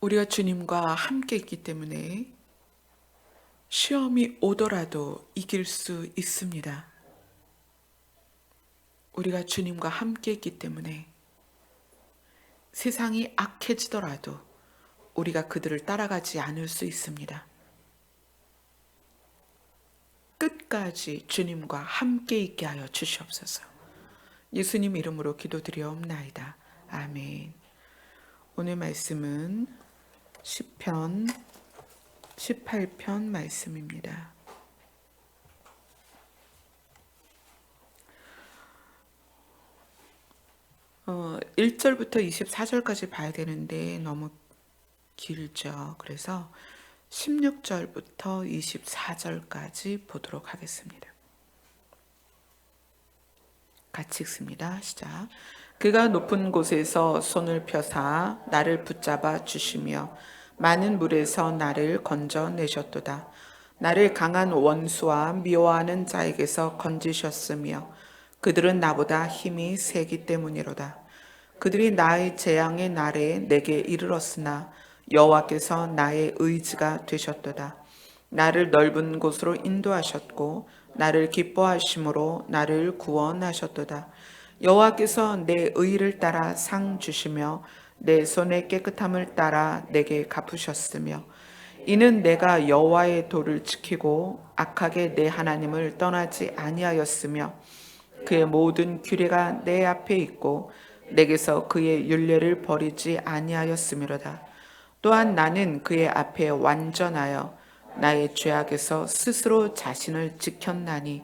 우리가 주님과 함께 있기 때문에 시험이 오더라도 이길 수 있습니다. 우리가 주님과 함께 있기 때문에 세상이 악해지더라도 우리가 그들을 따라가지 않을 수 있습니다. 끝까지 주님과 함께 있게 하여 주시옵소서. 예수님 이름으로 기도드리옵나이다. 아멘. 오늘 말씀은 시편 18편 말씀입니다. 1절부터 24절까지 봐야 되는데 너무 길죠. 그래서 16절부터 24절까지 보도록 하겠습니다. 같이 읽습니다. 시작. 그가 높은 곳에서 손을 펴사 나를 붙잡아 주시며 많은 물에서 나를 건져내셨도다. 나를 강한 원수와 미워하는 자에게서 건지셨으며 그들은 나보다 힘이 세기 때문이로다. 그들이 나의 재앙의 날에 내게 이르렀으나 여호와께서 나의 의지가 되셨도다. 나를 넓은 곳으로 인도하셨고 나를 기뻐하심으로 나를 구원하셨도다. 여호와께서 내 의를 따라 상 주시며 내 손의 깨끗함을 따라 내게 갚으셨으며 이는 내가 여호와의 도를 지키고 악하게 내 하나님을 떠나지 아니하였으며 그의 모든 규례가 내 앞에 있고 내게서 그의 율례를 버리지 아니하였음이로다. 또한 나는 그의 앞에 완전하여 나의 죄악에서 스스로 자신을 지켰나니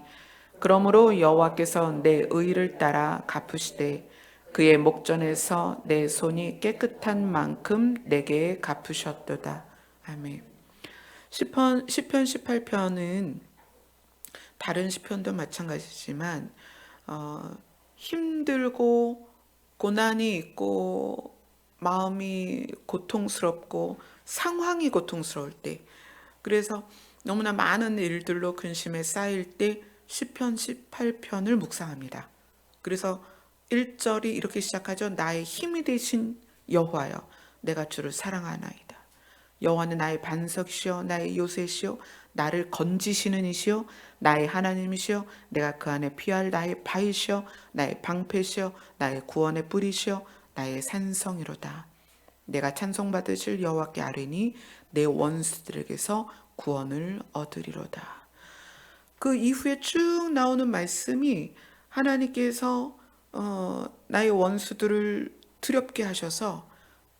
그러므로 여호와께서 내 의를 따라 갚으시되 그의 목전에서 내 손이 깨끗한 만큼 내게 갚으셨도다. 아멘. 시편 18편은 다른 시편도 마찬가지지만 힘들고 고난이 있고 마음이 고통스럽고 상황이 고통스러울 때, 그래서 너무나 많은 일들로 근심에 쌓일 때 시편 18편을 묵상합니다. 그래서 1절이 이렇게 시작하죠. 나의 힘이 되신 여호와여 내가 주를 사랑하나이다. 여호와는 나의 반석이시요 나의 요새시요 나를 건지시는 이시요 나의 하나님이시요 내가 그 안에 피할 나의 바위시요 나의 방패시요 나의 구원의 뿌리시요 나의 산성이로다. 내가 찬송받으실 여호와께 아뢰니 내 원수들에게서 구원을 얻으리로다. 그 이후에 쭉 나오는 말씀이 하나님께서 나의 원수들을 두렵게 하셔서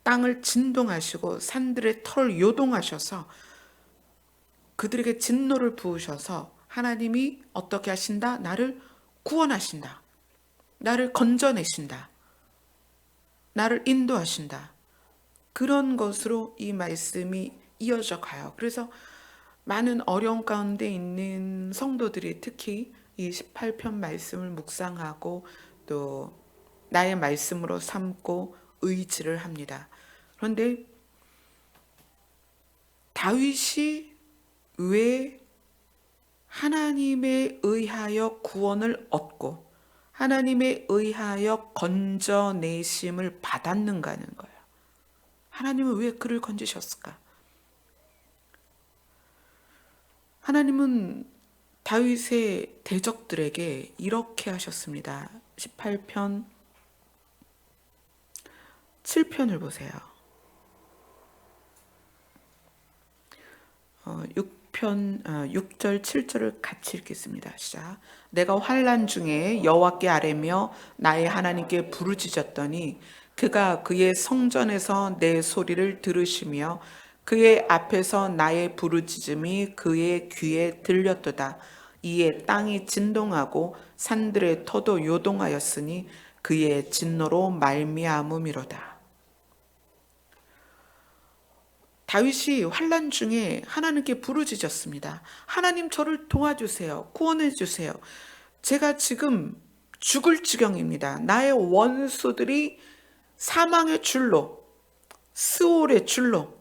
땅을 진동하시고 산들의 털을 요동하셔서 그들에게 진노를 부으셔서 하나님이 어떻게 하신다? 나를 구원하신다. 나를 건져내신다. 나를 인도하신다. 그런 것으로 이 말씀이 이어져 가요. 그래서 많은 어려움 가운데 있는 성도들이 특히 이 18편 말씀을 묵상하고 또 나의 말씀으로 삼고 의지를 합니다. 그런데 다윗이 왜 하나님에 의하여 구원을 얻고 하나님에 의하여 건져내심을 받았는가 하는 거예요. 하나님은 왜 그를 건지셨을까? 하나님은 다윗의 대적들에게 이렇게 하셨습니다. 18편 7편을 보세요. 6절 7절을 같이 읽겠습니다. 시작. 내가 환난 중에 여호와께 아뢰며 나의 하나님께 부르짖었더니 그가 그의 성전에서 내 소리를 들으시며 그의 앞에서 나의 부르짖음이 그의 귀에 들렸도다. 이에 땅이 진동하고 산들의 터도 요동하였으니 그의 진노로 말미암음이로다. 다윗이 환난 중에 하나님께 부르짖었습니다. 하나님 저를 도와주세요. 구원해 주세요. 제가 지금 죽을 지경입니다. 나의 원수들이 사망의 줄로, 스올의 줄로,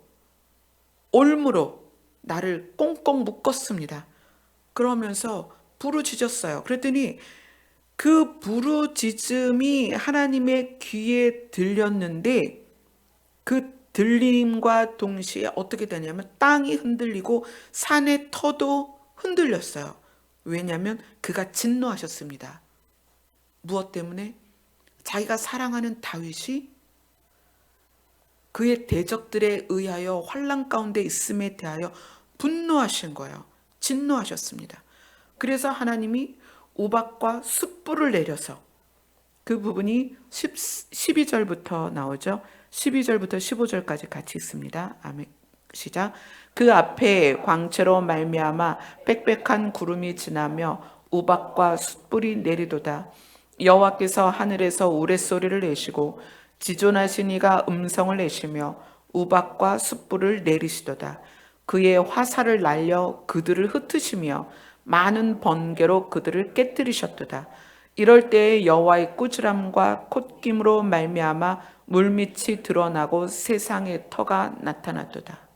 올무로 나를 꽁꽁 묶었습니다. 그러면서 부르짖었어요. 그랬더니 그 부르짖음이 하나님의 귀에 들렸는데 그 들림과 동시에 어떻게 되냐면 땅이 흔들리고 산의 터도 흔들렸어요. 왜냐하면 그가 진노하셨습니다. 무엇 때문에? 자기가 사랑하는 다윗이 그의 대적들에 의하여 환난 가운데 있음에 대하여 분노하신 거예요. 진노하셨습니다. 그래서 하나님이 우박과 숯불을 내려서, 그 부분이 12절부터 나오죠. 12절부터 15절까지 같이 있습니다. 아멘. 시작. 그 앞에 광채로 말미암아 빽빽한 구름이 지나며 우박과 숯불이 내리도다. 여호와께서 하늘에서 우레소리를 내시고 지존하신 이가 음성을 내시며 우박과 숯불을 내리시도다. 그의 화살을 날려 그들을 흩으시며 많은 번개로 그들을 깨뜨리셨도다. 이럴 때에 여호와의 꾸지람과 콧김으로 말미암아 물밑이 드러나고 세상의 터가 나타났도다.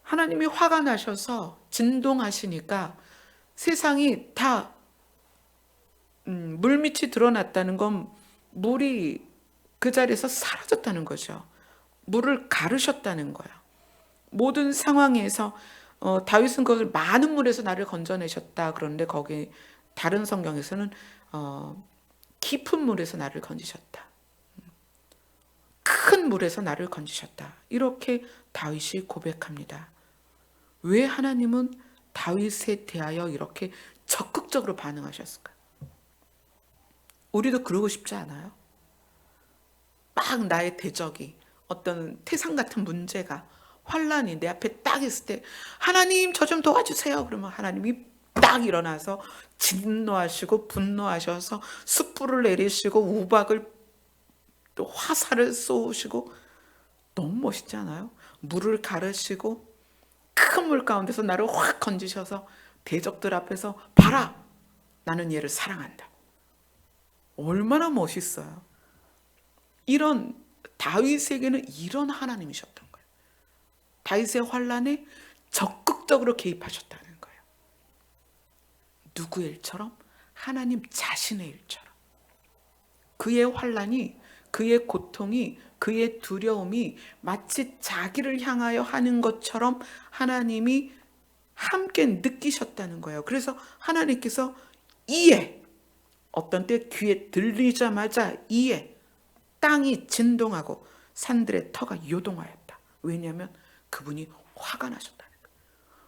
하나님이 화가 나셔서 진동하시니까 세상이 다 물밑이 드러났다는 건 물이 그 자리에서 사라졌다는 거죠. 물을 가르셨다는 거예요. 모든 상황에서 다윗은 그걸 많은 물에서 나를 건져내셨다. 그런데 거기 다른 성경에서는 깊은 물에서 나를 건지셨다. 큰 물에서 나를 건지셨다. 이렇게 다윗이 고백합니다. 왜 하나님은 다윗에 대하여 이렇게 적극적으로 반응하셨을까? 우리도 그러고 싶지 않아요? 막 나의 대적이, 어떤 태산 같은 문제가, 환란이 내 앞에 딱 있을 때 하나님 저 좀 도와주세요. 그러면 하나님이 딱 일어나서 진노하시고 분노하셔서 숯불을 내리시고 우박을 또 화살을 쏘시고, 너무 멋있지 않아요? 물을 가르시고 큰 물 가운데서 나를 확 건지셔서 대적들 앞에서 봐라, 나는 얘를 사랑한다. 얼마나 멋있어요. 이런 다윗에게는 이런 하나님이셨던 거예요. 다윗의 환란에 적극적으로 개입하셨다는 거예요. 누구의 일처럼? 하나님 자신의 일처럼. 그의 환란이, 그의 고통이, 그의 두려움이 마치 자기를 향하여 하는 것처럼 하나님이 함께 느끼셨다는 거예요. 그래서 하나님께서 이에, 어떤 때 귀에 들리자마자 이에 땅이 진동하고 산들의 터가 요동하였다. 왜냐하면 그분이 화가 나셨다는 거예요.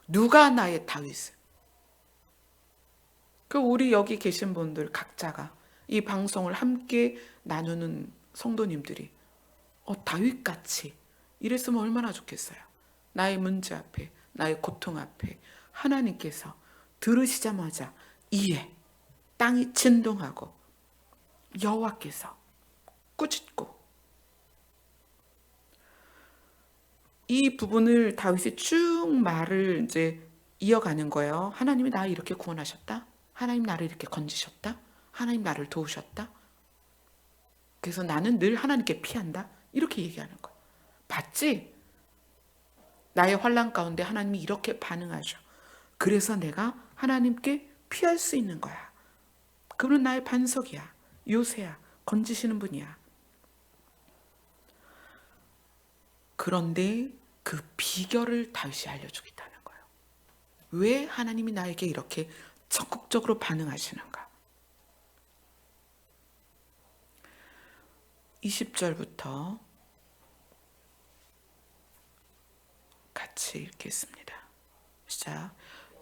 누가 나의 다윗을? 그 우리 여기 계신 분들 각자가 이 방송을 함께 나누는 성도님들이 다윗같이 이랬으면 얼마나 좋겠어요. 나의 문제 앞에, 나의 고통 앞에 하나님께서 들으시자마자 이에 땅이 진동하고 여호와께서 꾸짖고, 이 부분을 다윗이 쭉 말을 이제 이어가는 거예요. 하나님이 나를 이렇게 구원하셨다. 하나님 나를 이렇게 건지셨다. 하나님 나를 도우셨다. 그래서 나는 늘 하나님께 피한다. 이렇게 얘기하는 거예요. 봤지? 나의 환난 가운데 하나님이 이렇게 반응하셔. 그래서 내가 하나님께 피할 수 있는 거야. 그분은 나의 반석이야. 요새야. 건지시는 분이야. 그런데 그 비결을 다윗이 알려주겠다는 거예요. 왜 하나님이 나에게 이렇게 적극적으로 반응하시는가? 20절부터 같이 읽겠습니다. 시작.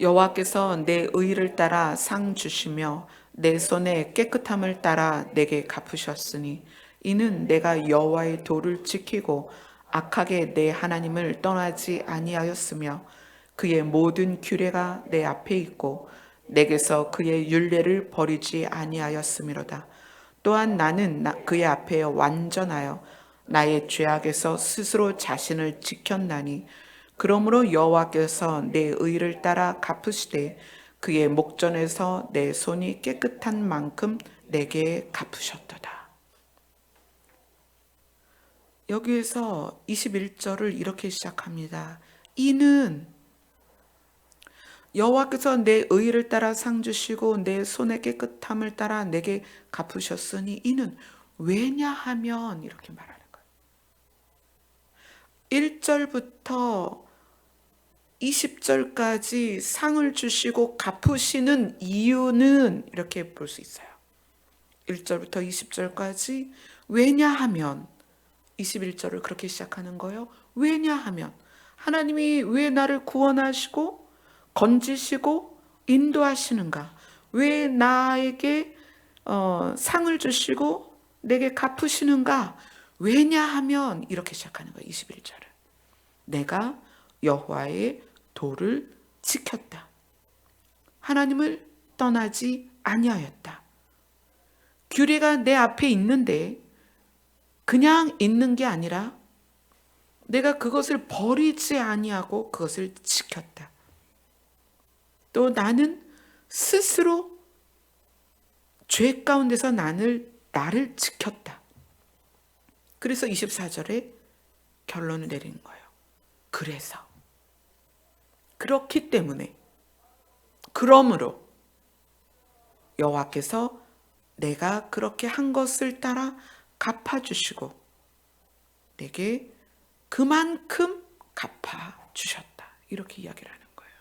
여호와께서 내 의를 따라 상 주시며 내 손의 깨끗함을 따라 내게 갚으셨으니 이는 내가 여호와의 도를 지키고 악하게 내 하나님을 떠나지 아니하였으며 그의 모든 규례가 내 앞에 있고 내게서 그의 율례를 버리지 아니하였음이로다. 또한 나는 그의 앞에 완전하여 나의 죄악에서 스스로 자신을 지켰나니 그러므로 여호와께서 내 의를 따라 갚으시되 그의 목전에서 내 손이 깨끗한 만큼 내게 갚으셨도다. 여기에서 21절을 이렇게 시작합니다. 이는 여호와께서 내 의를 따라 상 주시고 내 손의 깨끗함을 따라 내게 갚으셨으니 이는 왜냐하면 이렇게 말하는 거예요. 1절부터 20절까지 상을 주시고 갚으시는 이유는 이렇게 볼 수 있어요. 1절부터 20절까지 왜냐하면 21절을 그렇게 시작하는 거예요. 왜냐하면 하나님이 왜 나를 구원하시고 건지시고 인도하시는가? 왜 나에게 상을 주시고 내게 갚으시는가? 왜냐하면 이렇게 시작하는 거예요. 21절을. 내가 여호와의 도를 지켰다. 하나님을 떠나지 아니하였다. 규례가 내 앞에 있는데 그냥 있는 게 아니라 내가 그것을 버리지 아니하고 그것을 지켰다. 또 나는 스스로 죄 가운데서 나를 지켰다. 그래서 24절에 결론을 내리는 거예요. 그래서 그렇기 때문에 그러므로 여호와께서 내가 그렇게 한 것을 따라 갚아주시고 내게 그만큼 갚아주셨다. 이렇게 이야기를 하는 거예요.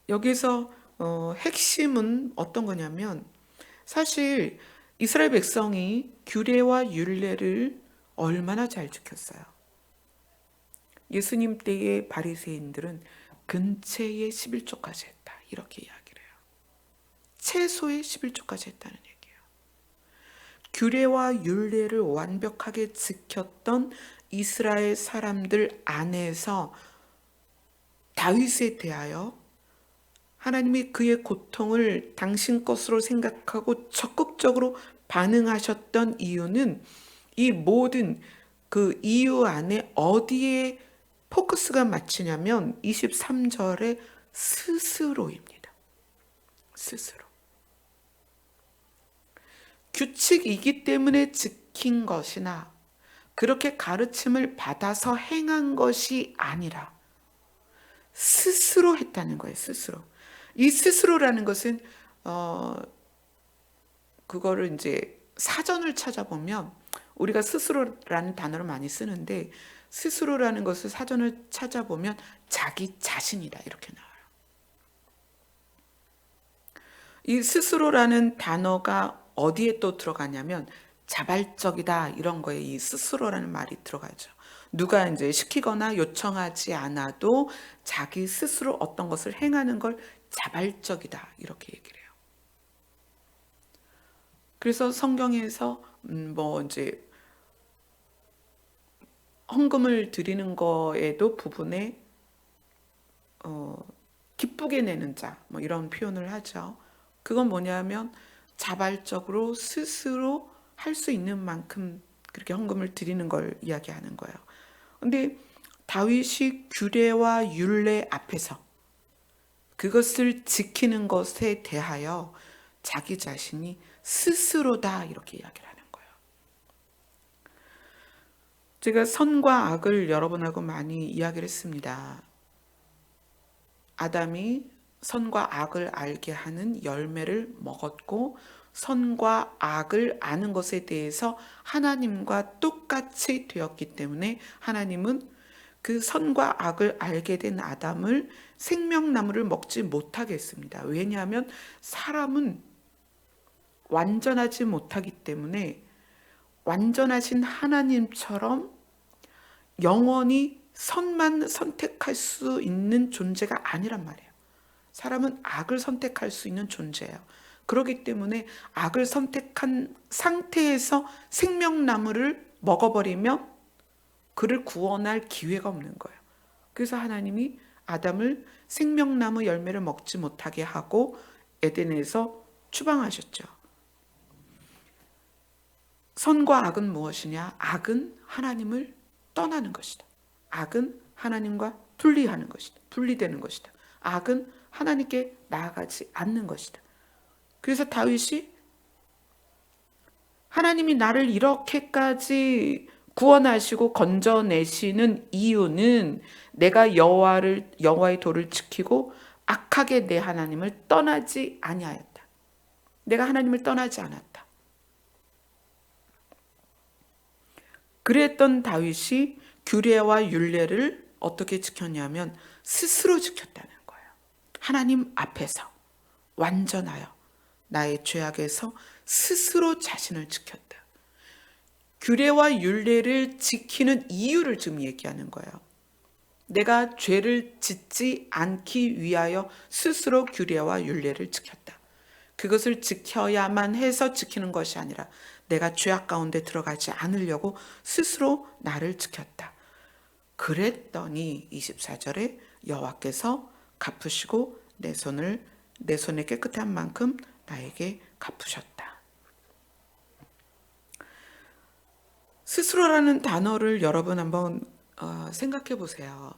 여기서 핵심은 어떤 거냐면 사실 이스라엘 백성이 규례와 율례를 얼마나 잘 지켰어요. 예수님 때의 바리새인들은 근체의 11조까지 했다. 이렇게 이야기를 해요. 최소의 11조까지 했다는 얘기예요. 규례와 율례를 완벽하게 지켰던 이스라엘 사람들 안에서 다윗에 대하여 하나님이 그의 고통을 당신 것으로 생각하고 적극적으로 반응하셨던 이유는 이 모든 그 이유 안에 어디에 포커스가 맞추냐면 23절의 스스로입니다. 스스로. 규칙이기 때문에 지킨 것이나 그렇게 가르침을 받아서 행한 것이 아니라 스스로 했다는 거예요. 스스로. 이 스스로라는 것은 그거를 이제 사전을 찾아보면 우리가 스스로라는 단어를 많이 쓰는데 스스로라는 것을 사전을 찾아보면 자기 자신이다 이렇게 나와요. 이 스스로라는 단어가 어디에 또 들어가냐면 자발적이다 이런 거에 이 스스로라는 말이 들어가죠. 누가 이제 시키거나 요청하지 않아도 자기 스스로 어떤 것을 행하는 걸 자발적이다 이렇게 얘기를 해요. 그래서 성경에서 뭐 이제 헌금을 드리는 거에도 부분에 기쁘게 내는 자 뭐 이런 표현을 하죠. 그건 뭐냐면 자발적으로 스스로 할 수 있는 만큼 그렇게 헌금을 드리는 걸 이야기하는 거예요. 근데 다윗이 규례와 율례 앞에서 그것을 지키는 것에 대하여 자기 자신이 스스로다 이렇게 이야기를 하는 거예요. 제가 선과 악을 여러분하고 많이 이야기를 했습니다. 아담이 선과 악을 알게 하는 열매를 먹었고 선과 악을 아는 것에 대해서 하나님과 똑같이 되었기 때문에 하나님은 그 선과 악을 알게 된 아담을 생명나무를 먹지 못하게 했습니다. 왜냐하면 사람은 완전하지 못하기 때문에 완전하신 하나님처럼 영원히 선만 선택할 수 있는 존재가 아니란 말이에요. 사람은 악을 선택할 수 있는 존재예요. 그렇기 때문에 악을 선택한 상태에서 생명나무를 먹어버리면 그를 구원할 기회가 없는 거예요. 그래서 하나님이 아담을 생명나무 열매를 먹지 못하게 하고 에덴에서 추방하셨죠. 선과 악은 무엇이냐? 악은 하나님을 떠나는 것이다. 악은 하나님과 분리하는 것이다. 분리되는 것이다. 악은 하나님께 나아가지 않는 것이다. 그래서 다윗이 하나님이 나를 이렇게까지 구원하시고 건져내시는 이유는 내가 여호와의 도를 지키고 악하게 내 하나님을 떠나지 아니하였다. 내가 하나님을 떠나지 않았다. 그랬던 다윗이 규례와 율례를 어떻게 지켰냐면 스스로 지켰다는 거예요. 하나님 앞에서 완전하여 나의 죄악에서 스스로 자신을 지켰다. 규례와 율례를 지키는 이유를 지금 얘기하는 거예요. 내가 죄를 짓지 않기 위하여 스스로 규례와 율례를 지켰다. 그것을 지켜야만 해서 지키는 것이 아니라 내가 죄악 가운데 들어가지 않으려고 스스로 나를 지켰다. 그랬더니 24절에 여호와께서 갚으시고 내 손에 깨끗한 만큼 나에게 갚으셨다. 스스로라는 단어를 여러분 한번 생각해 보세요.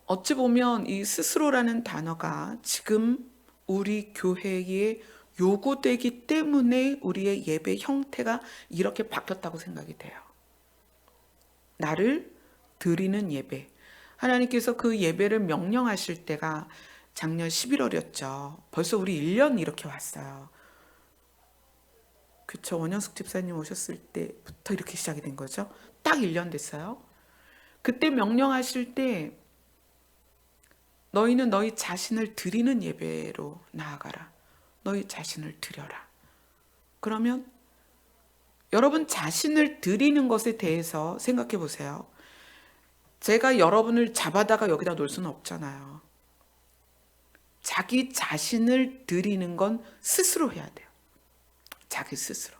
어찌 보면 이 스스로라는 단어가 지금 우리 교회에 요구되기 때문에 우리의 예배 형태가 이렇게 바뀌었다고 생각이 돼요. 나를 드리는 예배. 하나님께서 그 예배를 명령하실 때가 작년 11월이었죠. 벌써 우리 1년 이렇게 왔어요. 그쵸? 원영숙 집사님 오셨을 때부터 이렇게 시작이 된 거죠. 딱 1년 됐어요. 그때 명령하실 때 너희는 너희 자신을 드리는 예배로 나아가라. 너희 자신을 드려라. 그러면 여러분 자신을 드리는 것에 대해서 생각해 보세요. 제가 여러분을 잡아다가 여기다 놓을 수는 없잖아요. 자기 자신을 드리는 건 스스로 해야 돼요. 자기 스스로.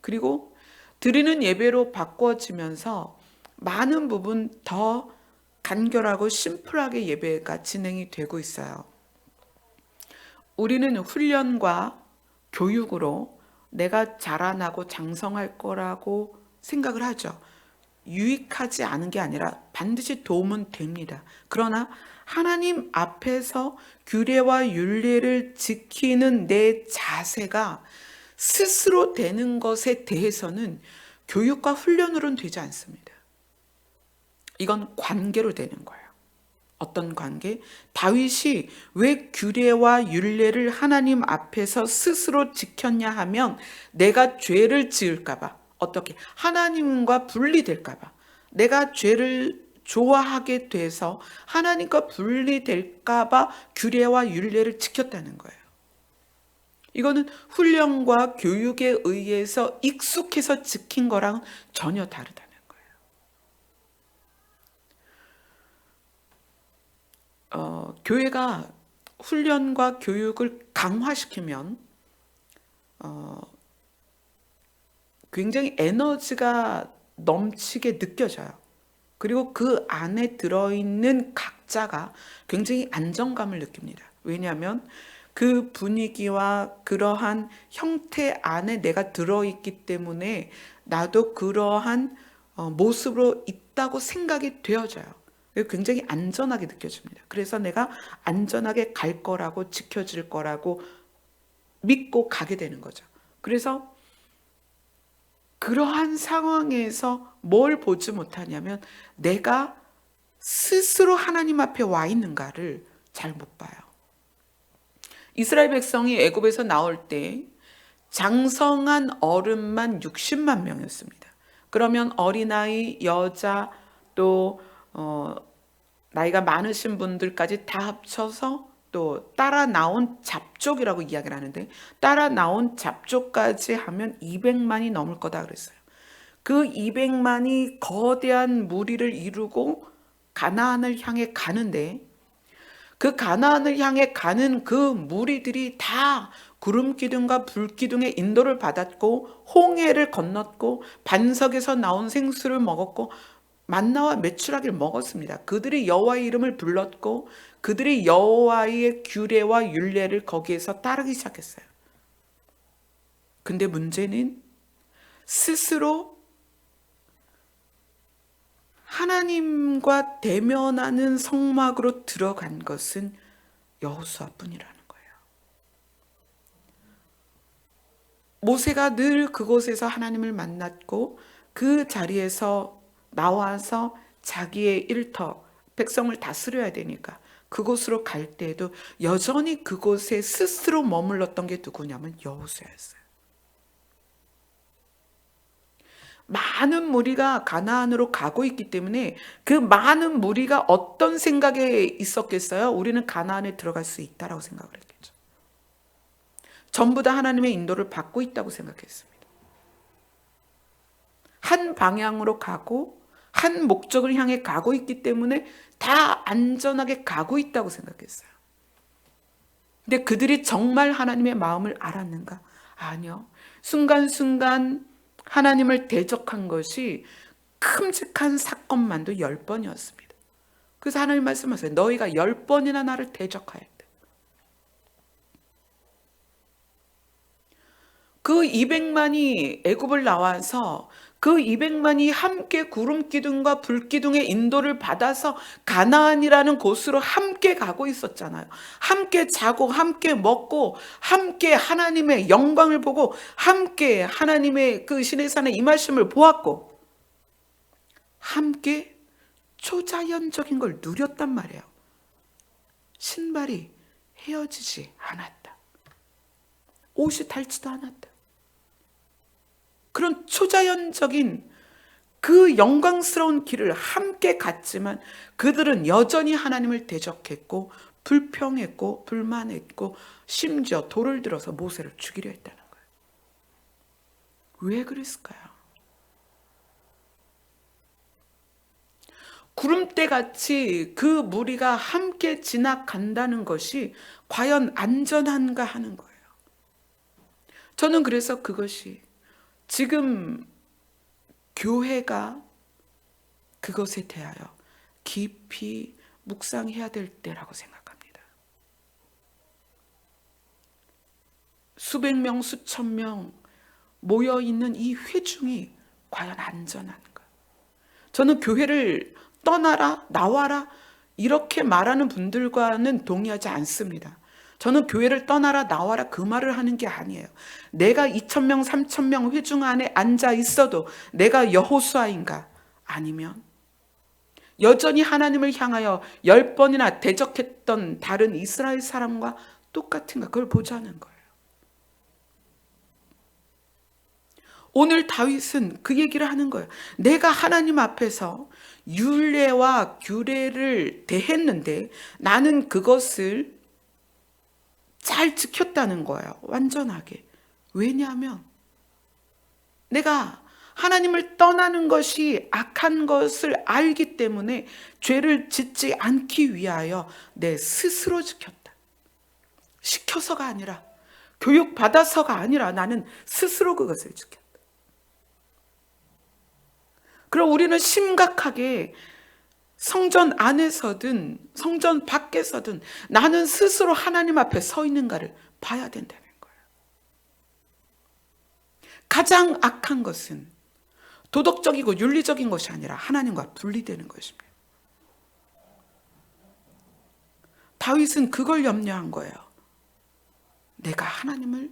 그리고 드리는 예배로 바꿔지면서 많은 부분 더 간결하고 심플하게 예배가 진행이 되고 있어요. 우리는 훈련과 교육으로 내가 자라나고 장성할 거라고 생각을 하죠. 유익하지 않은 게 아니라 반드시 도움은 됩니다. 그러나 하나님 앞에서 규례와 율례를 지키는 내 자세가 스스로 되는 것에 대해서는 교육과 훈련으로는 되지 않습니다. 이건 관계로 되는 거예요. 어떤 관계? 다윗이 왜 규례와 율례를 하나님 앞에서 스스로 지켰냐 하면 내가 죄를 지을까 봐, 어떻게 하나님과 분리될까 봐, 내가 죄를 좋아하게 돼서 하나님과 분리될까 봐 규례와 율례를 지켰다는 거예요. 이거는 훈련과 교육에 의해서 익숙해서 지킨 거랑 전혀 다르다는 거예요. 교회가 훈련과 교육을 강화시키면 굉장히 에너지가 넘치게 느껴져요. 그리고 그 안에 들어있는 각자가 굉장히 안정감을 느낍니다. 왜냐하면 그 분위기와 그러한 형태 안에 내가 들어있기 때문에 나도 그러한 모습으로 있다고 생각이 되어져요. 굉장히 안전하게 느껴집니다. 그래서 내가 안전하게 갈 거라고 지켜질 거라고 믿고 가게 되는 거죠. 그래서 그러한 상황에서 뭘 보지 못하냐면 내가 스스로 하나님 앞에 와 있는가를 잘 못 봐요. 이스라엘 백성이 애굽에서 나올 때 장성한 어른만 60만 명이었습니다. 그러면 어린아이, 여자, 또 나이가 많으신 분들까지 다 합쳐서 또 따라 나온 잡족이라고 이야기를 하는데 따라 나온 잡족까지 하면 200만이 넘을 거다 그랬어요. 그 200만이 거대한 무리를 이루고 가나안을 향해 가는데 그 가나안을 향해 가는 그 무리들이 다 구름 기둥과 불 기둥의 인도를 받았고 홍해를 건넜고 반석에서 나온 생수를 먹었고 만나와 메추라기를 먹었습니다. 그들이 여호와의 이름을 불렀고 그들이 여호와의 규례와 율례를 거기에서 따르기 시작했어요. 근데 문제는 스스로 하나님과 대면하는 성막으로 들어간 것은 여호수아뿐이라는 거예요. 모세가 늘 그곳에서 하나님을 만났고 그 자리에서 나와서 자기의 일터, 백성을 다스려야 되니까 그곳으로 갈 때에도 여전히 그곳에 스스로 머물렀던 게 누구냐면 여호수아였어요. 많은 무리가 가나안으로 가고 있기 때문에 그 많은 무리가 어떤 생각에 있었겠어요? 우리는 가나안에 들어갈 수 있다라고 생각을 했겠죠. 전부 다 하나님의 인도를 받고 있다고 생각했습니다. 한 방향으로 가고 한 목적을 향해 가고 있기 때문에 다 안전하게 가고 있다고 생각했어요. 근데 그들이 정말 하나님의 마음을 알았는가? 아니요. 순간순간 하나님을 대적한 것이 큼직한 사건만도 10번이었습니다. 그래서 하나님 말씀하세요. 너희가 10번이나 나를 대적하였다. 그 200만이 애굽을 나와서 그 200만이 함께 구름 기둥과 불 기둥의 인도를 받아서 가나안이라는 곳으로 함께 가고 있었잖아요. 함께 자고 함께 먹고 함께 하나님의 영광을 보고 함께 하나님의 그 시내산의 임하심을 보았고 함께 초자연적인 걸 누렸단 말이에요. 신발이 헤어지지 않았다. 옷이 닳지도 않았다. 그런 초자연적인 그 영광스러운 길을 함께 갔지만 그들은 여전히 하나님을 대적했고 불평했고 불만했고 심지어 돌을 들어서 모세를 죽이려 했다는 거예요. 왜 그랬을까요? 구름대같이 그 무리가 함께 지나간다는 것이 과연 안전한가 하는 거예요. 저는 그래서 그것이 지금 교회가 그것에 대하여 깊이 묵상해야 될 때라고 생각합니다. 수백 명, 수천 명 모여있는 이 회중이 과연 안전한가? 저는 교회를 떠나라, 나와라 이렇게 말하는 분들과는 동의하지 않습니다. 저는 교회를 떠나라, 나와라 그 말을 하는 게 아니에요. 내가 2,000명, 3,000명 회중 안에 앉아 있어도 내가 여호수아인가? 아니면 여전히 하나님을 향하여 10번이나 대적했던 다른 이스라엘 사람과 똑같은가? 그걸 보자는 거예요. 오늘 다윗은 그 얘기를 하는 거예요. 내가 하나님 앞에서 율례와 규례를 대했는데 나는 그것을 잘 지켰다는 거예요. 완전하게. 왜냐하면 내가 하나님을 떠나는 것이 악한 것을 알기 때문에 죄를 짓지 않기 위하여 내 스스로 지켰다. 시켜서가 아니라 교육받아서가 아니라 나는 스스로 그것을 지켰다. 그럼 우리는 심각하게 성전 안에서든 성전 밖에서든 나는 스스로 하나님 앞에 서 있는가를 봐야 된다는 거예요. 가장 악한 것은 도덕적이고 윤리적인 것이 아니라 하나님과 분리되는 것입니다. 다윗은 그걸 염려한 거예요. 내가 하나님을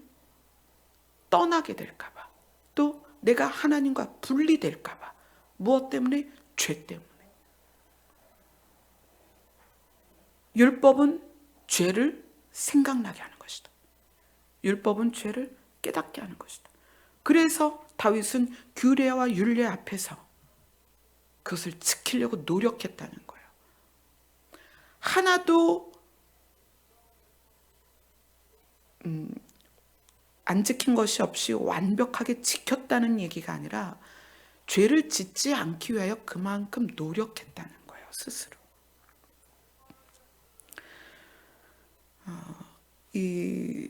떠나게 될까 봐. 또 내가 하나님과 분리될까 봐. 무엇 때문에? 죄 때문에. 율법은 죄를 생각나게 하는 것이다. 율법은 죄를 깨닫게 하는 것이다. 그래서 다윗은 규례와 율례 앞에서 그것을 지키려고 노력했다는 거예요. 하나도 안 지킨 것이 없이 완벽하게 지켰다는 얘기가 아니라 죄를 짓지 않기 위하여 그만큼 노력했다는 거예요. 스스로. 이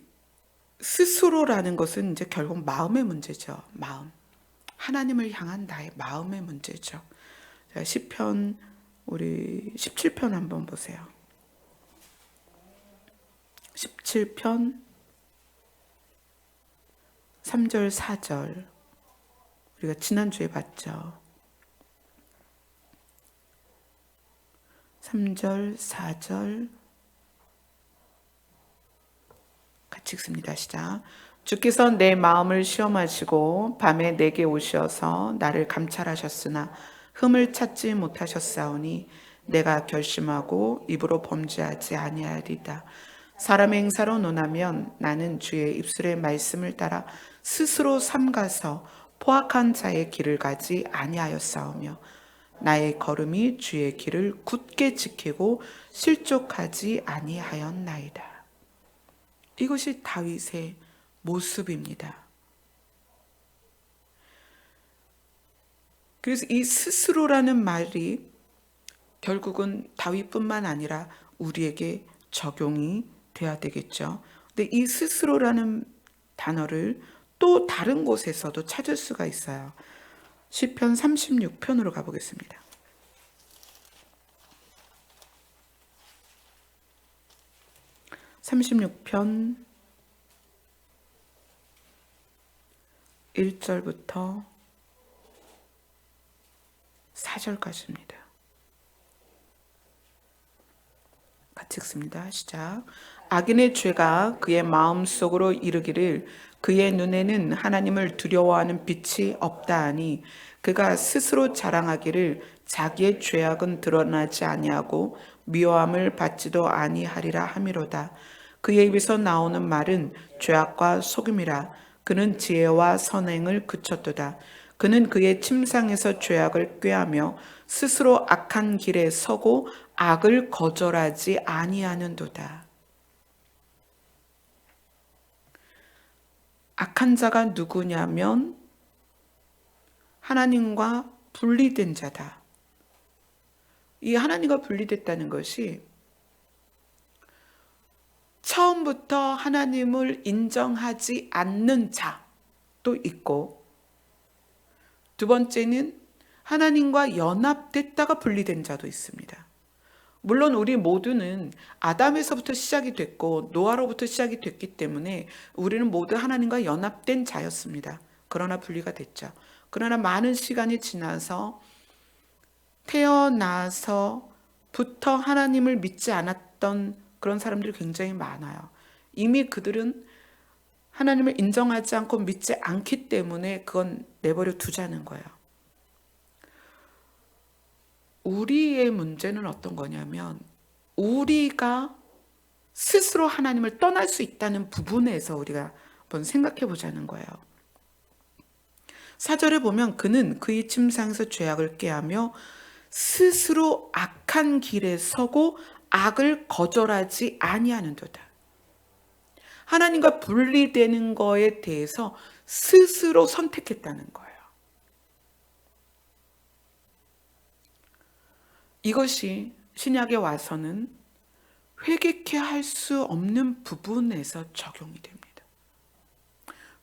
스스로라는 것은 이제 결국 마음의 문제죠. 마음. 하나님을 향한 나의 마음의 문제죠. 자, 시편 우리 17편 한번 보세요. 17편 3절 4절 우리가 지난주에 봤죠. 3절 4절 같이 읽습니다. 시작. 주께서 내 마음을 시험하시고 밤에 내게 오셔서 나를 감찰하셨으나 흠을 찾지 못하셨사오니 내가 결심하고 입으로 범죄하지 아니하리다. 사람의 행사로 논하면 나는 주의 입술의 말씀을 따라 스스로 삼가서 포악한 자의 길을 가지 아니하였사오며 나의 걸음이 주의 길을 굳게 지키고 실족하지 아니하였나이다. 이것이 다윗의 모습입니다. 그래서 이 스스로라는 말이 결국은 다윗뿐만 아니라 우리에게 적용이 돼야 되겠죠. 근데 이 스스로라는 단어를 또 다른 곳에서도 찾을 수가 있어요. 시편 36편으로 가보겠습니다. (36편) 1절부터 4절까지입니다. 같이 읽습니다. 시작. 악인의 죄가 그의 마음속으로 이르기를 그의 눈에는 하나님을 두려워하는 빛이 없다 하니 그가 스스로 자랑하기를 자기의 죄악은 드러나지 아니하고 미워함을 받지도 아니하리라 하미로다. 그의 입에서 나오는 말은 죄악과 속임이라. 그는 지혜와 선행을 그쳤도다. 그는 그의 침상에서 죄악을 꾀하며 스스로 악한 길에 서고 악을 거절하지 아니하는도다. 악한 자가 누구냐면 하나님과 분리된 자다. 이 하나님과 분리됐다는 것이 처음부터 하나님을 인정하지 않는 자도 있고, 두 번째는 하나님과 연합됐다가 분리된 자도 있습니다. 물론 우리 모두는 아담에서부터 시작이 됐고 노아로부터 시작이 됐기 때문에 우리는 모두 하나님과 연합된 자였습니다. 그러나 분리가 됐죠. 그러나 많은 시간이 지나서 태어나서부터 하나님을 믿지 않았던 그런 사람들이 굉장히 많아요. 이미 그들은 하나님을 인정하지 않고 믿지 않기 때문에 그건 내버려 두자는 거예요. 우리의 문제는 어떤 거냐면 우리가 스스로 하나님을 떠날 수 있다는 부분에서 우리가 한번 생각해 보자는 거예요. 4절에 보면 그는 그의 침상에서 죄악을 꾀하며 스스로 악한 길에 서고 악을 거절하지 아니하는도다. 하나님과 분리되는 거에 대해서 스스로 선택했다는 거예요. 이것이 신약에 와서는 회개케 할 수 없는 부분에서 적용이 됩니다.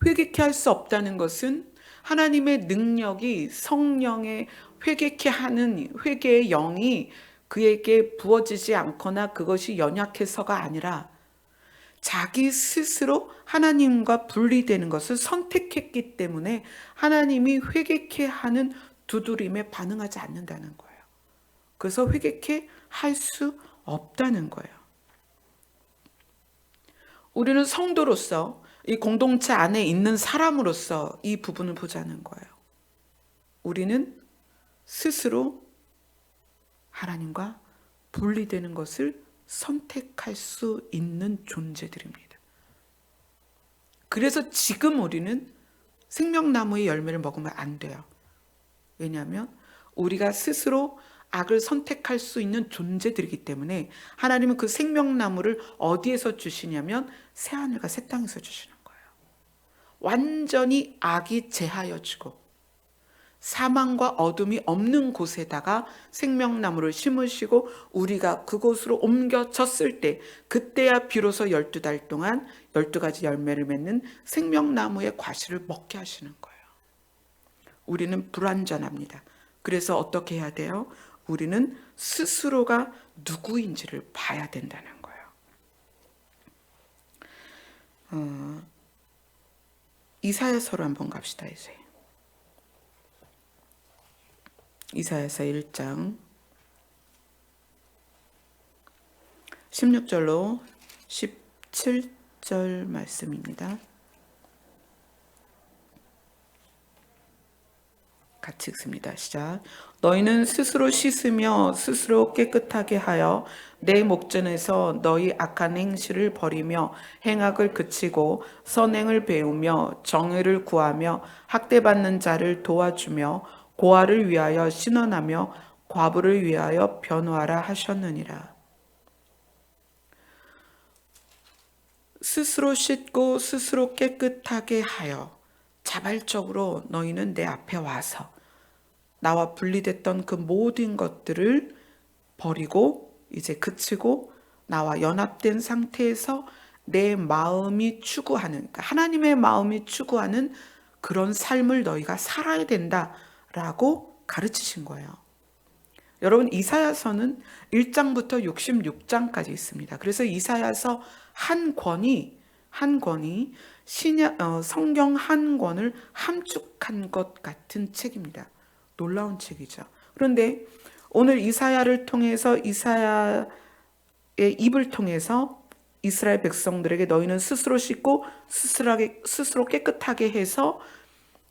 회개케 할 수 없다는 것은 하나님의 능력이 성령의 회개케 하는 회개의 영이 그에게 부어지지 않거나 그것이 연약해서가 아니라 자기 스스로 하나님과 분리되는 것을 선택했기 때문에 하나님이 회개케 하는 두드림에 반응하지 않는다는 거예요. 그래서 회개케 할 수 없다는 거예요. 우리는 성도로서 이 공동체 안에 있는 사람으로서 이 부분을 보자는 거예요. 우리는 스스로 하나님과 분리되는 것을 선택할 수 있는 존재들입니다. 그래서 지금 우리는 생명나무의 열매를 먹으면 안 돼요. 왜냐하면 우리가 스스로 악을 선택할 수 있는 존재들이기 때문에 하나님은 그 생명나무를 어디에서 주시냐면 새하늘과 새 땅에서 주시는 거예요. 완전히 악이 제하여지고 사망과 어둠이 없는 곳에다가 생명나무를 심으시고 우리가 그곳으로 옮겨졌을 때 그때야 비로소 12달 동안 12가지 열매를 맺는 생명나무의 과실을 먹게 하시는 거예요. 우리는 불완전합니다. 그래서 어떻게 해야 돼요? 우리는 스스로가 누구인지를 봐야 된다는 거예요. 이사야서로 한번 갑시다. 이사야서 1장 16절로 17절 말씀입니다. 같이 읽습니다. 시작. 너희는 스스로 씻으며 스스로 깨끗하게 하여 내 목전에서 너희 악한 행실을 버리며 행악을 그치고 선행을 배우며 정의를 구하며 학대받는 자를 도와주며 고아를 위하여 신원하며 과부를 위하여 변호하라 하셨느니라. 스스로 씻고 스스로 깨끗하게 하여 자발적으로 너희는 내 앞에 와서 나와 분리됐던 그 모든 것들을 버리고 이제 그치고 나와 연합된 상태에서 내 마음이 추구하는, 그러니까 하나님의 마음이 추구하는 그런 삶을 너희가 살아야 된다라고 가르치신 거예요. 여러분, 이사야서는 1장부터 66장까지 있습니다. 그래서 이사야서 한 권이 성경 한 권을 함축한 것 같은 책입니다. 놀라운 책이죠. 그런데 오늘 이사야를 통해서, 이사야의 입을 통해서 이스라엘 백성들에게 너희는 스스로 씻고 스스로 깨끗하게 해서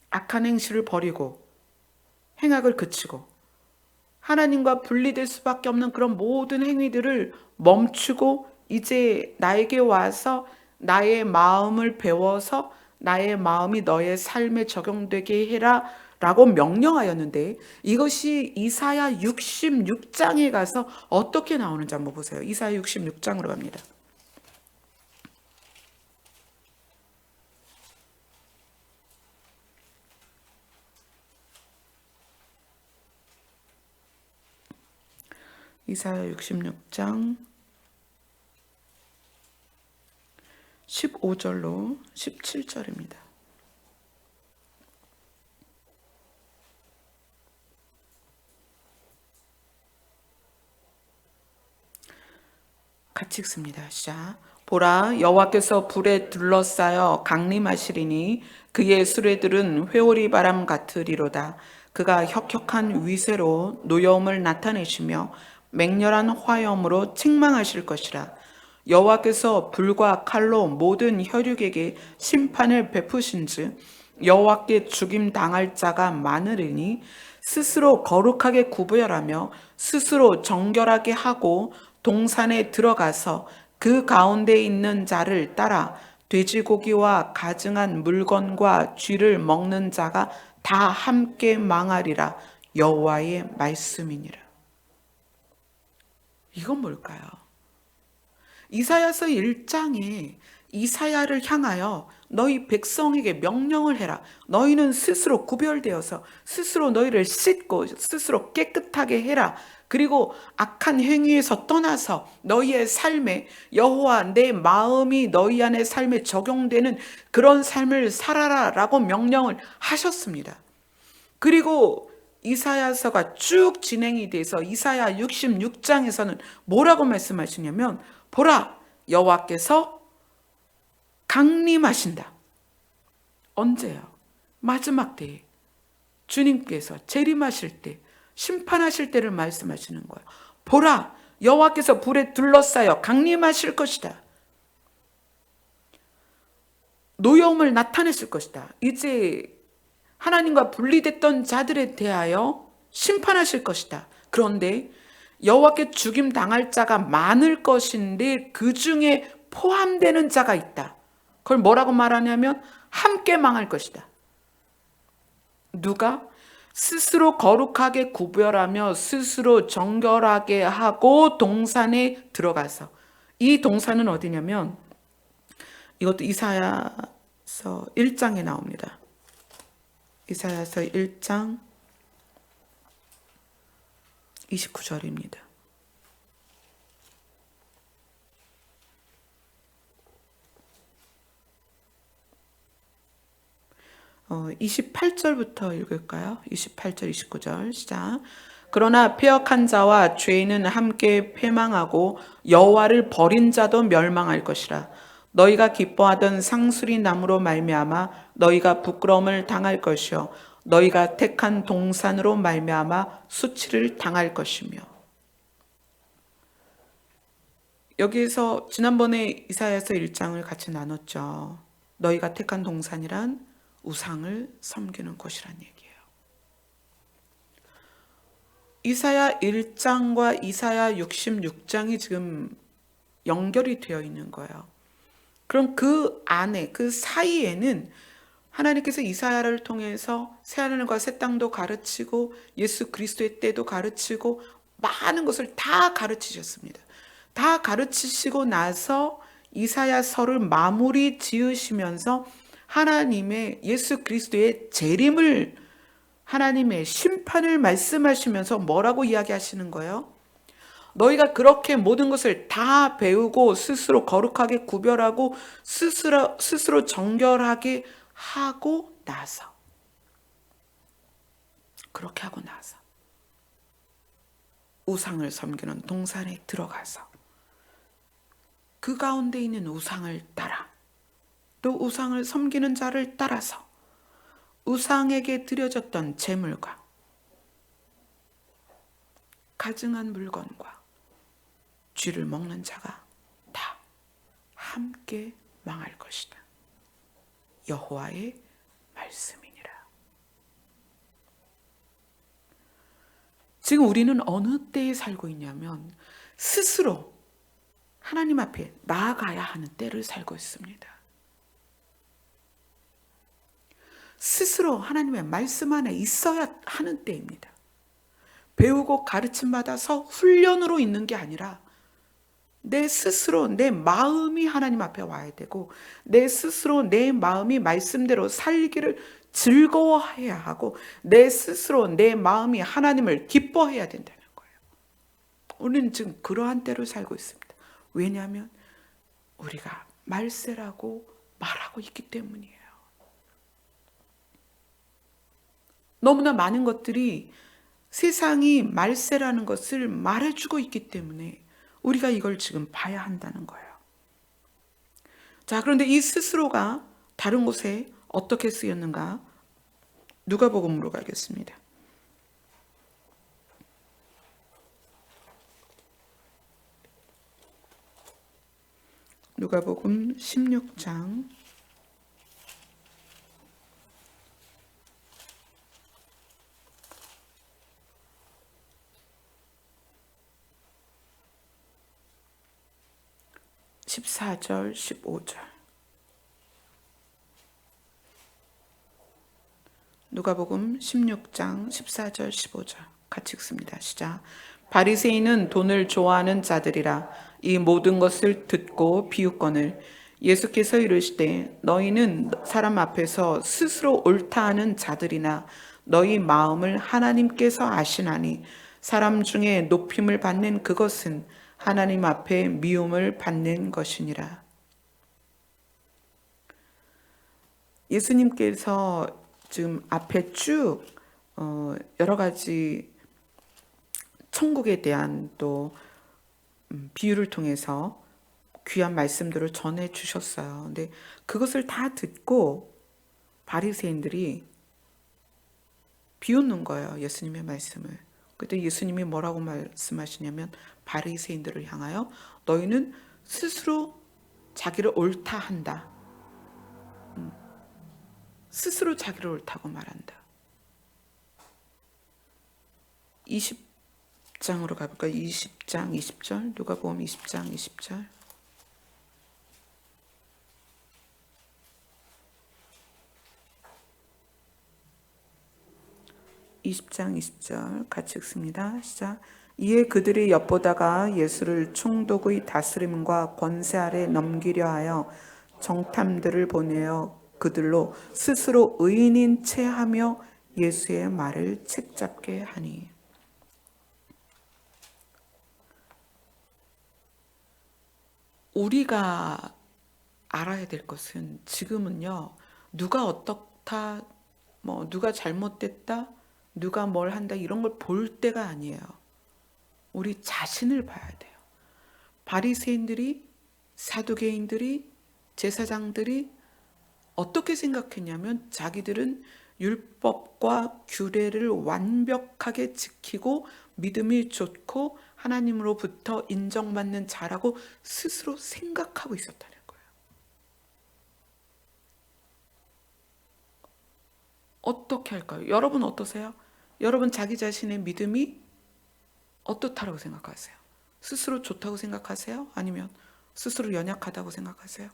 악한 행실을 버리고 행악을 그치고 하나님과 분리될 수밖에 없는 그런 모든 행위들을 멈추고 이제 나에게 와서 나의 마음을 배워서 나의 마음이 너의 삶에 적용되게 해라 라고 명령하였는데, 이것이 이사야 66장에 가서 어떻게 나오는지 한번 보세요. 이사야 66장으로 갑니다. 이사야 66장 15절로 17절입니다. 같이 읽습니다. 시작. 보라, 여호와께서 불에 둘러싸여 강림하시리니 그의 수레들은 회오리 바람 같으리로다. 그가 혁혁한 위세로 노여움을 나타내시며 맹렬한 화염으로 책망하실 것이라. 여호와께서 불과 칼로 모든 혈육에게 심판을 베푸신즉 여호와께 죽임 당할 자가 많으리니 스스로 거룩하게 구별하며 스스로 정결하게 하고 동산에 들어가서 그 가운데 있는 자를 따라 돼지고기와 가증한 물건과 쥐를 먹는 자가 다 함께 망하리라. 여호와의 말씀이니라. 이건 뭘까요? 이사야서 1장에 이사야를 향하여 너희 백성에게 명령을 해라. 너희는 스스로 구별되어서 스스로 너희를 씻고 스스로 깨끗하게 해라. 그리고 악한 행위에서 떠나서 너희의 삶에 여호와 내 마음이 너희 안의 삶에 적용되는 그런 삶을 살아라 라고 명령을 하셨습니다. 그리고 이사야서가 쭉 진행이 돼서 이사야 66장에서는 뭐라고 말씀하시냐면, 보라, 여호와께서 강림하신다. 언제요? 마지막 때에 주님께서 재림하실 때, 심판하실 때를 말씀하시는 거예요. 보라, 여호와께서 불에 둘러싸여 강림하실 것이다. 노여움을 나타내실 것이다. 이제 하나님과 분리됐던 자들에 대하여 심판하실 것이다. 그런데 여호와께 죽임 당할 자가 많을 것인데 그 중에 포함되는 자가 있다. 그걸 뭐라고 말하냐면 함께 망할 것이다. 누가? 스스로 거룩하게 구별하며 스스로 정결하게 하고 동산에 들어가서. 이 동산은 어디냐면 이것도 이사야서 1장에 나옵니다. 이사야서 1장 29절입니다. 28절부터 읽을까요? 28절, 29절 시작. 그러나 패역한 자와 죄인은 함께 패망하고 여호와를 버린 자도 멸망할 것이라. 너희가 기뻐하던 상수리 나무로 말미암아 너희가 부끄러움을 당할 것이요 너희가 택한 동산으로 말미암아 수치를 당할 것이며. 여기에서 지난번에 이사야서 1장을 같이 나눴죠. 너희가 택한 동산이란 우상을 섬기는 곳이란 얘기예요. 이사야 1장과 이사야 66장이 지금 연결이 되어 있는 거예요. 그럼 그 안에, 그 사이에는 하나님께서 이사야를 통해서 새하늘과 새 땅도 가르치고 예수 그리스도의 때도 가르치고 많은 것을 다 가르치셨습니다. 다 가르치시고 나서 이사야서를 마무리 지으시면서 하나님의 예수 그리스도의 재림을, 하나님의 심판을 말씀하시면서 뭐라고 이야기하시는 거예요? 너희가 그렇게 모든 것을 다 배우고 스스로 거룩하게 구별하고 스스로 정결하게 하고 나서, 그렇게 하고 나서 우상을 섬기는 동산에 들어가서 그 가운데 있는 우상을 따라, 또 우상을 섬기는 자를 따라서 우상에게 드려졌던 제물과 가증한 물건과 쥐를 먹는 자가 다 함께 망할 것이다. 여호와의 말씀이니라. 지금 우리는 어느 때에 살고 있냐면 스스로 하나님 앞에 나아가야 하는 때를 살고 있습니다. 스스로 하나님의 말씀 안에 있어야 하는 때입니다. 배우고 가르침 받아서 훈련으로 있는 게 아니라 내 스스로 내 마음이 하나님 앞에 와야 되고, 내 스스로 내 마음이 말씀대로 살기를 즐거워해야 하고, 내 스스로 내 마음이 하나님을 기뻐해야 된다는 거예요. 우리는 지금 그러한 때를 살고 있습니다. 왜냐하면 우리가 말세라고 말하고 있기 때문이에요. 너무나 많은 것들이 세상이 말세라는 것을 말해주고 있기 때문에 우리가 이걸 지금 봐야 한다는 거예요. 자, 그런데 이 스스로가 다른 곳에 어떻게 쓰였는가? 누가복음으로 가겠습니다. 누가복음 16장 14절 15절. 누가복음 16장 14절 15절 같이 읽습니다. 시작. 바리새인은 돈을 좋아하는 자들이라 이 모든 것을 듣고 비웃거늘 예수께서 이르시되 너희는 사람 앞에서 스스로 옳다 하는 자들이나 너희 마음을 하나님께서 아시나니 사람 중에 높임을 받는 그것은 하나님 앞에 미움을 받는 것이니라. 예수님께서 지금 앞에 쭉 여러 가지 천국에 대한 또 비유를 통해서 귀한 말씀들을 전해 주셨어요. 근데 그것을 다 듣고 바리새인들이 비웃는 거예요. 예수님의 말씀을. 그때 예수님이 뭐라고 말씀하시냐면 바리새인들을 향하여 너희는 스스로 자기를 옳다 한다. 스스로 자기를 옳다고 말한다. 20장으로 가볼까요? 20장 20절 누가복음 20장 20절 20장 20절 같이 읽습니다. 시작. 이에 그들이 엿보다가 예수를 총독의 다스림과 권세 아래 넘기려 하여 정탐들을 보내어 그들로 스스로 의인인 채 하며 예수의 말을 책잡게 하니. 우리가 알아야 될 것은 지금은요, 누가 어떻다, 누가 잘못됐다, 누가 뭘 한다, 이런 걸 볼 때가 아니에요. 우리 자신을 봐야 돼요. 바리새인들이, 사두개인들이, 제사장들이 어떻게 생각했냐면 자기들은 율법과 규례를 완벽하게 지키고 믿음이 좋고 하나님으로부터 인정받는 자라고 스스로 생각하고 있었다는 거예요. 어떻게 할까요? 여러분 어떠세요? 여러분 자기 자신의 믿음이 어떻다라고 생각하세요? 스스로 좋다고 생각하세요? 아니면 스스로 연약하다고 생각하세요?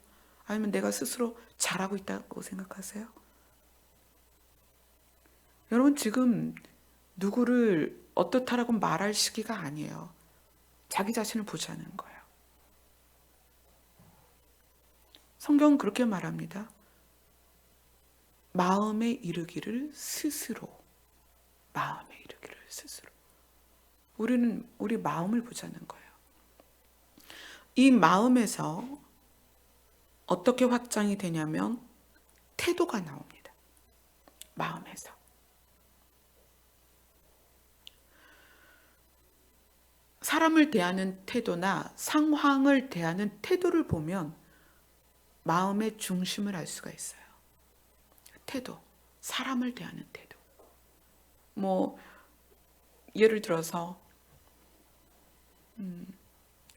아니면 내가 스스로 잘하고 있다고 생각하세요? 여러분, 지금 누구를 어떻다라고 말할 시기가 아니에요. 자기 자신을 보자는 거예요. 성경은 그렇게 말합니다. 마음에 이르기를 스스로. 마음에 이르기를 스스로. 우리는 우리 마음을 보자는 거예요. 이 마음에서 어떻게 확장이 되냐면 태도가 나옵니다. 마음에서. 사람을 대하는 태도나 상황을 대하는 태도를 보면 마음의 중심을 알 수가 있어요. 태도, 사람을 대하는 태도. 뭐 예를 들어서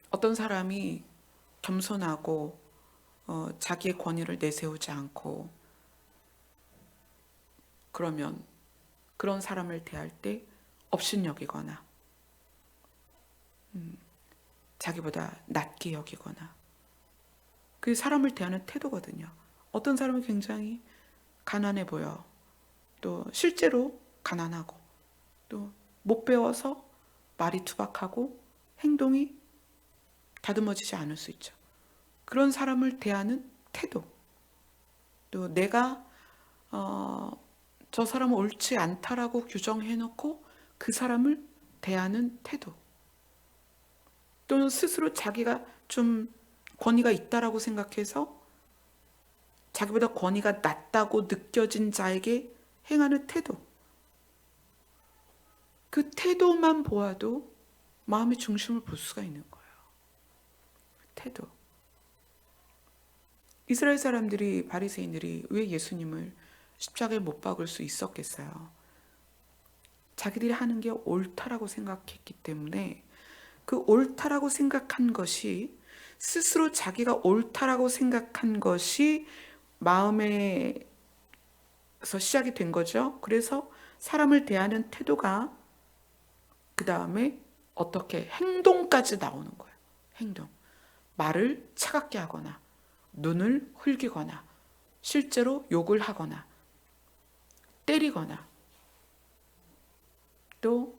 어떤 사람이 겸손하고 자기의 권위를 내세우지 않고 그러면 그런 사람을 대할 때 업신여기거나 자기보다 낮게 여기거나 그게 사람을 대하는 태도거든요. 어떤 사람은 굉장히 가난해 보여. 또 실제로 가난하고 또 못 배워서 말이 투박하고 행동이 다듬어지지 않을 수 있죠. 그런 사람을 대하는 태도. 또 내가 저 사람은 옳지 않다라고 규정해놓고 그 사람을 대하는 태도. 또는 스스로 자기가 좀 권위가 있다라고 생각해서 자기보다 권위가 낮다고 느껴진 자에게 행하는 태도. 그 태도만 보아도 마음의 중심을 볼 수가 있는 거예요. 태도. 이스라엘 사람들이, 바리새인들이 왜 예수님을 십자가에 못 박을 수 있었겠어요? 자기들이 하는 게 옳다라고 생각했기 때문에 그 옳다라고 생각한 것이 스스로 자기가 옳다라고 생각한 것이 마음에서 시작이 된 거죠. 그래서 사람을 대하는 태도가 그 다음에 어떻게 행동까지 나오는 거예요. 행동. 말을 차갑게 하거나 눈을 흘기거나 실제로 욕을 하거나 때리거나 또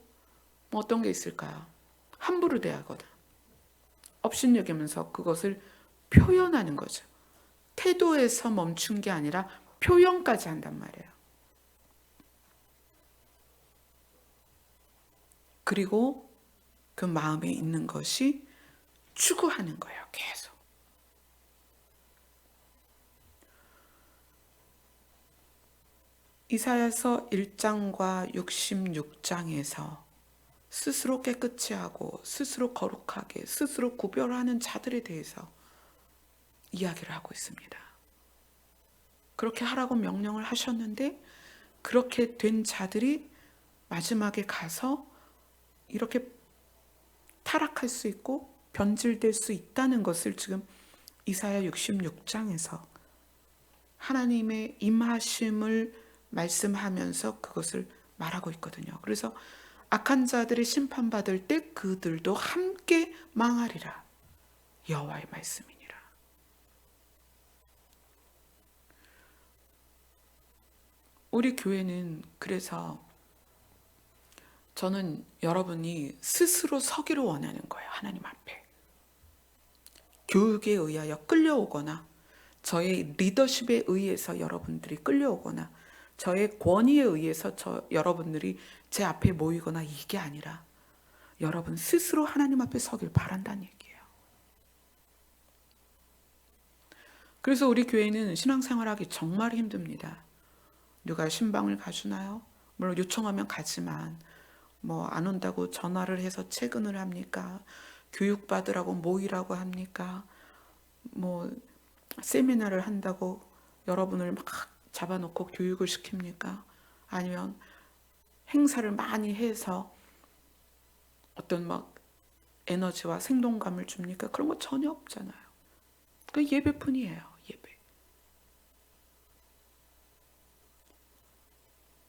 뭐 어떤 게 있을까요? 함부로 대하거나 업신여기면서 그것을 표현하는 거죠. 태도에서 멈춘 게 아니라 표현까지 한단 말이에요. 그리고 그 마음에 있는 것이 추구하는 거예요. 계속. 이사야서 1장과 66장에서 스스로 깨끗이 하고 스스로 거룩하게 스스로 구별하는 자들에 대해서 이야기를 하고 있습니다. 그렇게 하라고 명령을 하셨는데 그렇게 된 자들이 마지막에 가서 이렇게 타락할 수 있고 변질될 수 있다는 것을 지금 이사야 66장에서 하나님의 임하심을 말씀하면서 그것을 말하고 있거든요. 그래서 악한 자들이 심판받을 때 그들도 함께 망하리라. 여호와의 말씀이니라. 우리 교회는 그래서 저는 여러분이 스스로 서기를 원하는 거예요. 하나님 앞에. 교육에 의하여 끌려오거나 저의 리더십에 의해서 여러분들이 끌려오거나 저의 권위에 의해서 여러분들이 제 앞에 모이거나 이게 아니라 여러분 스스로 하나님 앞에 서길 바란다는 얘기예요. 그래서 우리 교회는 신앙생활하기 정말 힘듭니다. 누가 신방을 가주나요? 물론 요청하면 가지만 뭐 안 온다고 전화를 해서 퇴근을 합니까? 교육받으라고 모이라고 합니까? 뭐 세미나를 한다고 여러분을 막 잡아놓고 교육을 시킵니까? 아니면 행사를 많이 해서 어떤 막 에너지와 생동감을 줍니까? 그런 거 전혀 없잖아요. 그 예배뿐이에요. 예배.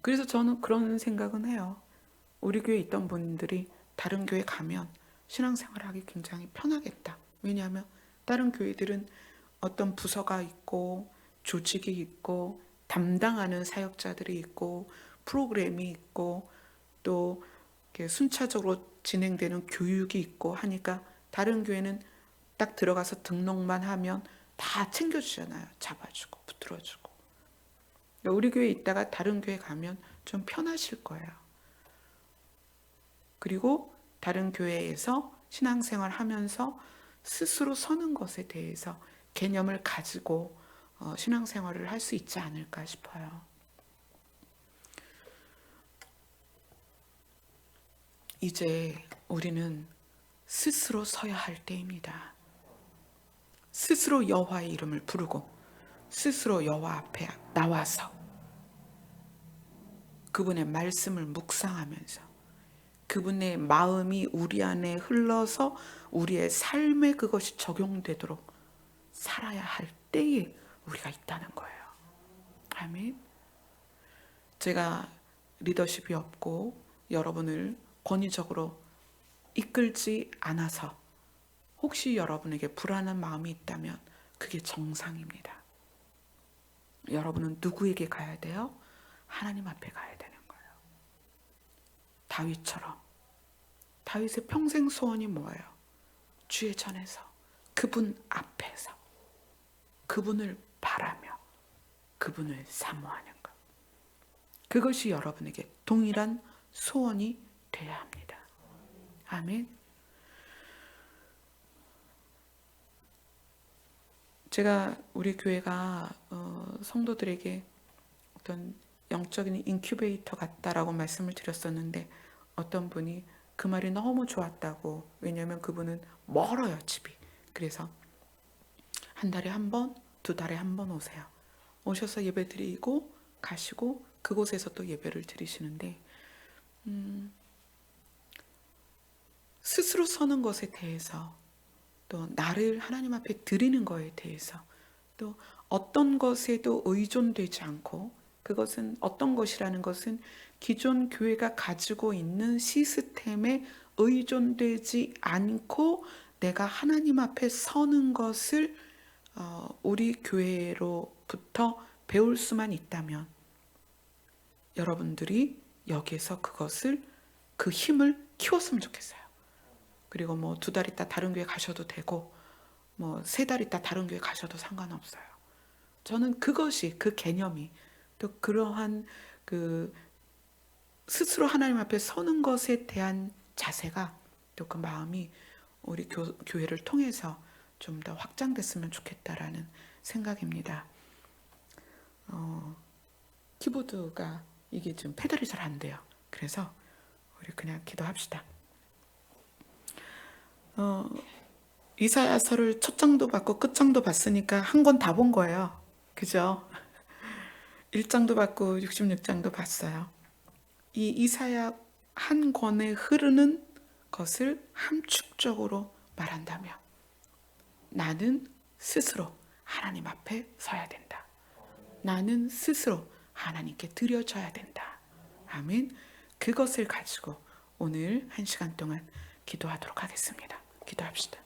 그래서 저는 그런 생각은 해요. 우리 교회에 있던 분들이 다른 교회 가면 신앙생활하기 굉장히 편하겠다. 왜냐하면 다른 교회들은 어떤 부서가 있고 조직이 있고 담당하는 사역자들이 있고 프로그램이 있고 또 이렇게 순차적으로 진행되는 교육이 있고 하니까 다른 교회는 딱 들어가서 등록만 하면 다 챙겨주잖아요. 잡아주고 붙들어주고. 우리 교회에 있다가 다른 교회 가면 좀 편하실 거예요. 그리고 다른 교회에서 신앙생활 하면서 스스로 서는 것에 대해서 개념을 가지고 신앙생활을 할 수 있지 않을까 싶어요. 이제 우리는 스스로 서야 할 때입니다. 스스로 여호와의 이름을 부르고 스스로 여호와 앞에 나와서 그분의 말씀을 묵상하면서 그분의 마음이 우리 안에 흘러서 우리의 삶에 그것이 적용되도록 살아야 할 때에 우리가 있다는 거예요. 아멘. 제가 리더십이 없고 여러분을 권위적으로 이끌지 않아서 혹시 여러분에게 불안한 마음이 있다면 그게 정상입니다. 여러분은 누구에게 가야 돼요? 하나님 앞에 가야 되는 거예요. 다윗처럼. 다윗의 평생 소원이 뭐예요? 주의 전에서, 그분 앞에서, 그분을 바라며 그분을 사모하는 것. 그것이 여러분에게 동일한 소원이 되어야 합니다. 아멘. 제가 우리 교회가 성도들에게 어떤 영적인 인큐베이터 같다라고 말씀을 드렸었는데 어떤 분이 그 말이 너무 좋았다고. 왜냐하면 그분은 멀어요, 집이. 그래서 한 달에 한 번, 두 달에 한 번 오세요. 오셔서 예배 드리고 가시고 그곳에서 또 예배를 드리시는데 스스로 서는 것에 대해서 또 나를 하나님 앞에 드리는 것에 대해서 또 어떤 것에도 의존되지 않고 그것은 어떤 것이라는 것은 기존 교회가 가지고 있는 시스템에 의존되지 않고 내가 하나님 앞에 서는 것을 우리 교회로부터 배울 수만 있다면 여러분들이 여기에서 그것을 그 힘을 키웠으면 좋겠어요. 그리고 뭐 두 달 있다 다른 교회 가셔도 되고 뭐 세 달 있다 다른 교회 가셔도 상관없어요. 저는 그것이 그 개념이 또 그러한 그 스스로 하나님 앞에 서는 것에 대한 자세가 또 그 마음이 우리 교회를 통해서 좀 더 확장됐으면 좋겠다라는 생각입니다. 키보드가 이게 지금 페달이 잘 안 돼요. 그래서 우리 그냥 기도합시다. 이사야서를 첫 장도 받고 끝 장도 봤으니까 한 권 다 본 거예요. 그죠? 1장도 받고 66장도 봤어요. 이 이사야 한 권에 흐르는 것을 함축적으로 말한다면 나는 스스로 하나님 앞에 서야 된다. 나는 스스로 하나님께 드려져야 된다. 아멘. 그것을 가지고 오늘 1시간 동안 기도하도록 하겠습니다. 기도합시다.